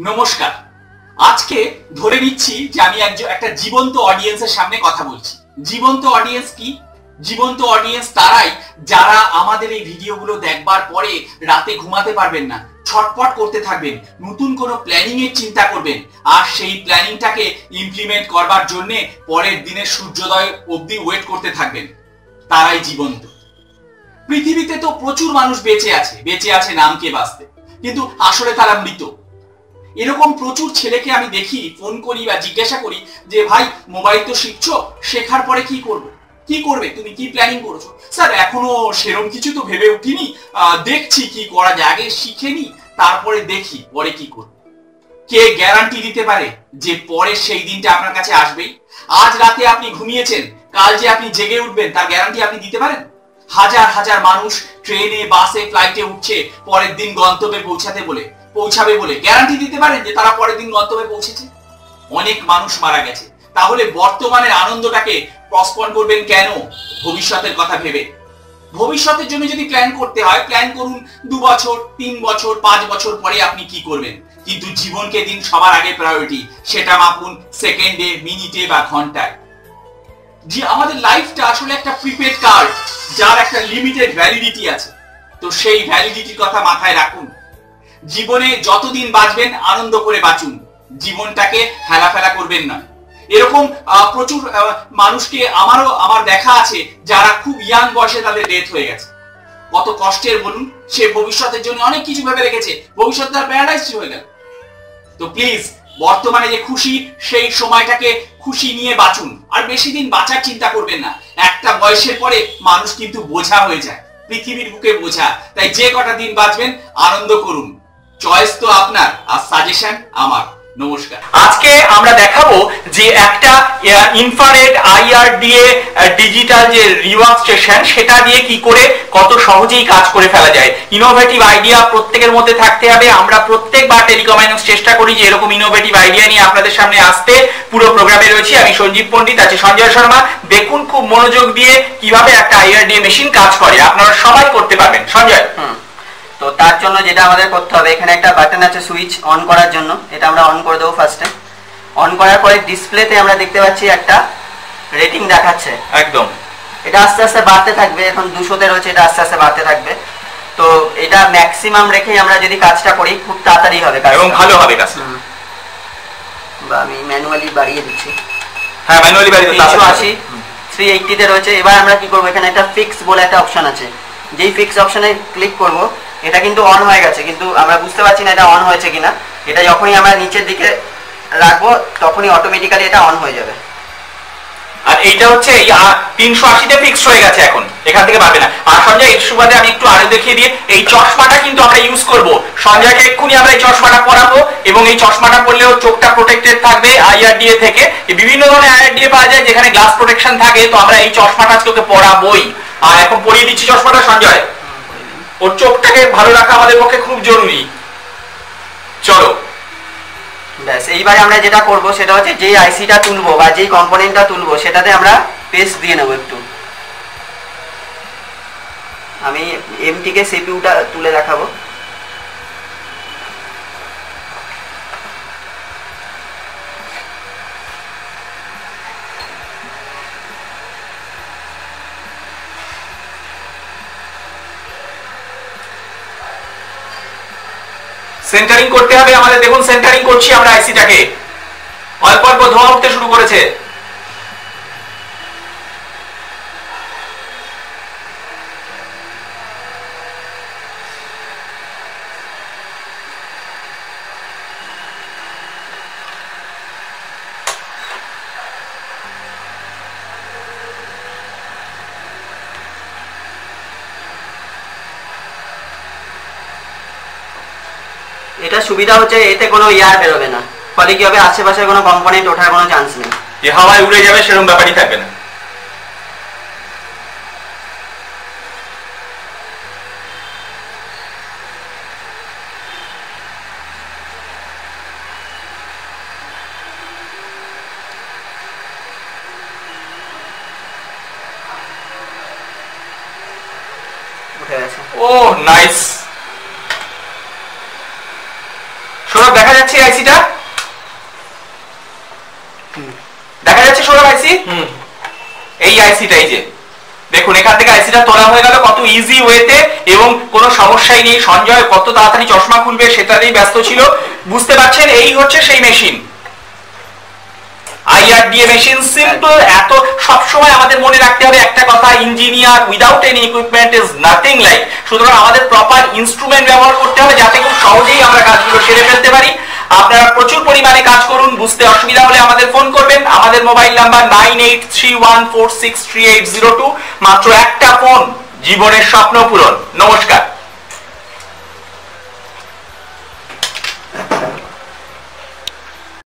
নমস্কার। আজকে ধরে নিচ্ছি যে আমি একটা জীবন্ত অডিয়েন্সের সামনে কথা বলছি। জীবন্ত অডিয়েন্স কি? জীবন্ত অডিয়েন্স তারাই যারা আমাদের এই ভিডিওগুলো দেখবার পরে রাতে ঘুমাতে পারবেন না, ছটপট করতে থাকবেন, নতুন কোনো প্ল্যানিং এর চিন্তা করবেন, আর সেই প্ল্যানিংটাকে ইমপ্লিমেন্ট করবার জন্য পরের দিনের সূর্যোদয় অবধি ওয়েট করতে থাকবেন। তারাই জীবন্ত। পৃথিবীতে তো প্রচুর মানুষ বেঁচে আছে নামকে বাঁচতে, কিন্তু আসলে তারা মৃত। এরকম প্রচুর ছেলেকে আমি দেখি, ফোন করি বা জিজ্ঞাসা করি যে ভাই মোবাইল তো শিখছো, শেখার পরে কি করবে, তুমি কি প্ল্যানিং করেছো? স্যার এখনো সেরকম কিছু তো ভেবে উঠিনি, দেখছি কি করা যায়, আগে শিখে নি তারপরে দেখি পরে কি করব। কে গ্যারান্টি দিতে পারে যে পরে সেই দিনটা আপনার কাছে আসবেই? আজ রাতে আপনি ঘুমিয়েছেন, কাল যে আপনি জেগে উঠবেন তার গ্যারান্টি আপনি দিতে পারেন? হাজার হাজার মানুষ ট্রেনে, বাসে, ফ্লাইটে উঠছে পরের দিন গন্তব্যে পৌঁছাবে বলে গ্যারান্টি দিতে পারেন যে তারা পরের দিন গন্তব্যে পৌঁছেছে? অনেক মানুষ মারা গেছে। তাহলে বর্তমানের আনন্দটাকে পোস্টপোন করবেন কেন? ভবিষ্যতের কথা ভেবে। ভবিষ্যতের জন্য যদি প্ল্যান করতে হয়, প্ল্যান করুন 2 বছর, 3 বছর, 5 বছর পরে আপনি কি করবেন, কিন্তু জীবনকে দিন সবার আগে প্রায়োরিটি। সেটা মাপুন সেকেন্ডে, মিনিটে বা ঘন্টায়। যে আমাদের লাইফটা আসলে একটা প্রিপেড কার্ড, যার একটা লিমিটেড ভ্যালিডিটি আছে। তো সেই ভ্যালিডিটির কথা মাথায় রাখুন। জীবনে যতদিন বাঁচবেন আনন্দ করে বাঁচুন, জীবনটাকে হেলাফেলা করবেন না। এরকম প্রচুর মানুষকে আমার দেখা আছে যারা খুব ইয়াং বয়সে তাদের ডেথ হয়ে গেছে। কত কষ্টের বলুন। সে ভবিষ্যতের জন্য অনেক কিছু ভেবে রেখেছে, ভবিষ্যৎ তার প্যারালাইজড হয়ে গেল। তো প্লিজ বর্তমানে যে খুশি, সেই সময়টাকে খুশি নিয়ে বাঁচুন। আর বেশি দিন বাঁচার চিন্তা করবেন না। একটা বয়সের পরে মানুষ কিন্তু বোঝা হয়ে যায়, পৃথিবীর বুকে বোঝা। তাই যে কটা দিন বাঁচবেন আনন্দ করুন। চয়েস তো আপনার, আর সাজেশন আমার। নমস্কার। আজকে আমরা দেখাবো যে একটা ইনফ্রারেড IRDA ডিজিটাল যে রিওয়ার্ক স্টেশন, সেটা দিয়ে কি করে কত সহজেই কাজ করে ফেলা যায়। ইনোভেটিভ আইডিয়া প্রত্যেকের মধ্যে থাকতে হবে। আমরা প্রত্যেকবার টেলিকম আইনক চেষ্টা করি যে এরকম ইনোভেটিভ আইডিয়া নিয়ে আপনাদের সামনে আসতে। পুরো প্রোগ্রামে রয়েছি আমি সঞ্জীব পণ্ডিত, আছে সঞ্জয় শর্মা। দেখুন খুব মনোযোগ দিয়ে কিভাবে একটা IRDA মেশিন কাজ করে। আপনারা সবাই করতে পারবেন। সঞ্জয়। তো তার জন্য যেটা আমাদের করতে হবে, এখানে একটা বাটন আছে সুইচ অন করার জন্য, এটা আমরা অন করে দেবো ফার্স্টে। অন করার পরে ডিসপ্লেতে আমরা দেখতে পাচ্ছি একটা রেটিং দেখাচ্ছে। একদম এটা আস্তে আস্তে বাড়তে থাকবে। এখন 200-তে রয়েছে, এটা আস্তে আস্তে বাড়তে থাকবে। তো এটা ম্যাক্সিমাম রেখে আমরা যদি কাজটা করি খুব তাড়াতাড়ি হবে কাজ এবং ভালো হবে কাজটা। বা আমি ম্যানুয়ালি বাড়িয়ে দিচ্ছি। হ্যাঁ, ম্যানুয়ালি বাড়িয়ে দিচ্ছি। 380 380-তে রয়েছে। এবার আমরা কি করব, এখানে একটা ফিক্স বলে একটা অপশন আছে। যেই ফিক্স অপশনে ক্লিক করব, এটা কিন্তু অন হয়ে গেছে, কিন্তু আমরা বুঝতে পারছি না এটা অন হয়েছে কিনা। এটা যখনই আমরা নিচের দিকে রাখবো তখনই অটোমেটিক্যালি এটা অন হয়ে যাবে। আর এইটা হচ্ছে 380-তে ফিক্স হয়ে গেছে, এখন এখান থেকে পাবে না। আর সঞ্জয়, এর সুবাদে আমি একটু আরো দেখিয়ে দিই, এই চশমাটা কিন্তু আমরা ইউজ করব। সঞ্জয়কে এক্ষুনি আমরা এই চশমাটা পরাবো, এবং এই চশমাটা পরলেও চোখটা প্রোটেক্টেড থাকবে IRDA থেকে। বিভিন্ন ধরনের IRDA পাওয়া যায় যেখানে গ্লাস প্রোটেকশন থাকে। তো আমরা এই চশমাটা আজকে পরাবোই। আর এখন পরিয়ে দিচ্ছি চশমাটা সঞ্জয়। ওর চোখটাকে ভালো রাখা আমাদের পক্ষে খুব জরুরি। চলো ব্যাস, এইবারে আমরা যেটা করব সেটা হচ্ছে যেই আইসিটা তুলবো বা যেই কম্পোনেন্টটা তুলবো সেটাতে আমরা পেস্ট দিয়ে নেব একটু। আমি এমটিকে সিপিইউটা তুলে দেখাবো। সেন্টারিং করতে হবে আমাদের। দেখুন সেন্টারিং করছি আমরা আইসিটাকে। অল্প অল্প ধোঁয়া উঠতে শুরু করেছে। এটা সুবিধা হচ্ছে এতে কোনো এয়ার বেরোবে না, ফলে কি হবে, আশেপাশে কোনো কম্পোনেন্ট ওঠার কোনো চান্স নেই। যে হাওয়ায় উড়ে যাবে সেরকম ব্যাপারই থাকবে না। উঠে গেছে। ও নাইস। সৌরভ দেখা যাচ্ছে? যাচ্ছে আইসিটা, দেখা যাচ্ছে সৌরভ আইসি? এই আইসিটা, এই যে দেখুন এখান থেকে আইসিটা তোলা হয়ে গেল কত ইজি ওয়েতে, এবং কোনো সমস্যাই নেই। সঞ্জয় কত তাড়াতাড়ি চশমা খুলবে সেটাতেই ব্যস্ত ছিল। বুঝতে পারছেন, এই হচ্ছে সেই মেশিন, IRDA মেশিন। সিম্পল। এত সবসময় আমাদের মনে রাখতে হবে একটা কথা, engineer without any equipment is nothing like. সুতরাং আমাদের প্রপার ইনস্ট্রুমেন্ট ব্যবহার করতে হবে যাতে খুব সহজেই আমরা কাজগুলো সেরে ফেলতে পারি। আপনারা প্রচুর পরিমাণে কাজ করুন। বুঝতে অসুবিধা হলে আমাদের ফোন করবেন। আমাদের মোবাইল নাম্বার 9831463802। মাত্র একটা ফোন, জীবনের স্বপ্ন পূরণ। নমস্কার।